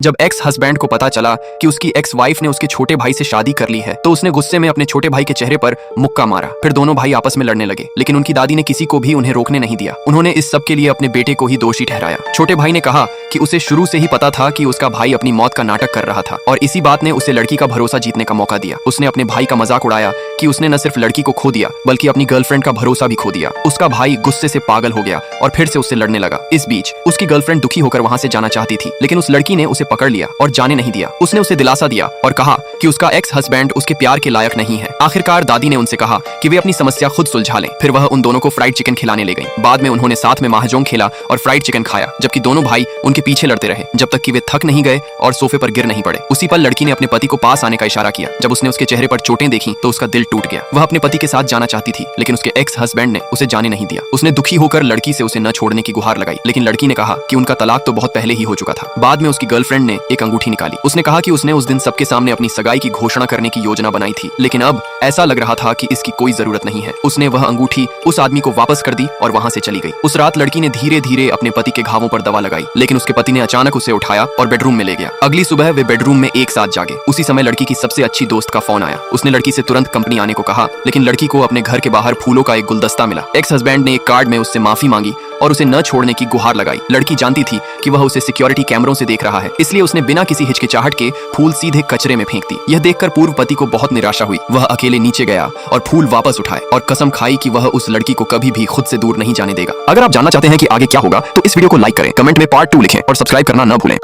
जब ex husband को पता चला कि उसकी एक्स वाइफ ने उसके छोटे भाई से शादी कर ली है तो उसने गुस्से में अपने छोटे भाई के चेहरे पर मुक्का मारा। फिर दोनों भाई आपस में लड़ने लगे, लेकिन उनकी दादी ने किसी को भी उन्हें रोकने नहीं दिया। उन्होंने इस सब के लिए अपने बेटे को ही दोषी ठहराया। छोटे भाई ने कहा कि उसे शुरू से ही पता था कि उसका भाई अपनी मौत का नाटक कर रहा था और इसी बात ने उसे लड़की का भरोसा जीतने का मौका दिया। उसने अपने भाई का मजाक उड़ाया कि उसने न सिर्फ लड़की को खो दिया बल्कि अपनी गर्लफ्रेंड का भरोसा भी खो दिया। उसका भाई गुस्से से पागल हो गया और फिर से उससे लड़ने लगा। इस बीच उसकी गर्लफ्रेंड दुखी होकर वहां से जाना चाहती थी, लेकिन उस लड़की ने उसे पकड़ लिया और जाने नहीं दिया। उसने उसे दिलासा दिया और कहा कि उसका एक्स हस्बैंड उसके प्यार के लायक नहीं है। आखिरकार दादी ने उनसे कहा कि वे अपनी समस्या खुद सुलझा लें। फिर वह उन दोनों को फ्राइड चिकन खिलाने ले गई। बाद में उन्होंने साथ में महाजोंग खेला और फ्राइड चिकन खाया, जबकि दोनों भाई उनके पीछे लड़ते रहे जब तक कि वे थक नहीं गए और सोफे पर गिर नहीं पड़े। उसी पल लड़की ने अपने पति को पास आने का इशारा किया। जब उसने उसके चेहरे पर चोटें देखी तो उसका दिल टूट गया। वह अपने पति के साथ जाना चाहती थी, लेकिन उसके एक्स हस्बैंड ने उसे जाने नहीं दिया। उसने दुखी होकर लड़की से उसे न छोड़ने की गुहार लगाई, लेकिन लड़की ने कहा कि उनका तलाक तो बहुत पहले ही हो चुका था। बाद में उसकी गर्लफ्रेंड ने एक अंगूठी निकाली। उसने कहा कि उसने उस दिन सबके सामने अपनी सगाई की घोषणा करने की योजना बनाई थी, लेकिन अब ऐसा लग रहा था कि इसकी कोई जरूरत नहीं है। उसने वह अंगूठी उस आदमी को वापस कर दी और वहां से चली गई। उस रात लड़की ने धीरे धीरे अपने पति के घावों पर दवा लगाई, लेकिन उसके पति ने अचानक उसे उठाया और बेडरूम में ले गया। अगली सुबह वे बेडरूम में एक साथ जागे। उसी समय लड़की की सबसे अच्छी दोस्त का फोन आया। उसने लड़की से तुरंत कंपनी आने को कहा, लेकिन लड़की को अपने घर के बाहर फूलों का एक गुलदस्ता मिला। एक्स हस्बैंड ने एक कार्ड में उससे माफी मांगी और उसे न छोड़ने की गुहार लगाई। लड़की जानती थी कि वह उसे सिक्योरिटी कैमरों से देख रहा है, इसलिए उसने बिना किसी हिचकिचाहट के फूल सीधे कचरे में फेंक दी। यह देखकर पूर्व पति को बहुत निराशा हुई। वह अकेले नीचे गया और फूल वापस उठाए और कसम खाई कि वह उस लड़की को कभी भी खुद से दूर नहीं जाने देगा। अगर आप जानना चाहते हैं कि आगे क्या होगा तो इस वीडियो को लाइक करें, कमेंट में पार्ट 2 लिखें और सब्सक्राइब करना न भूलें।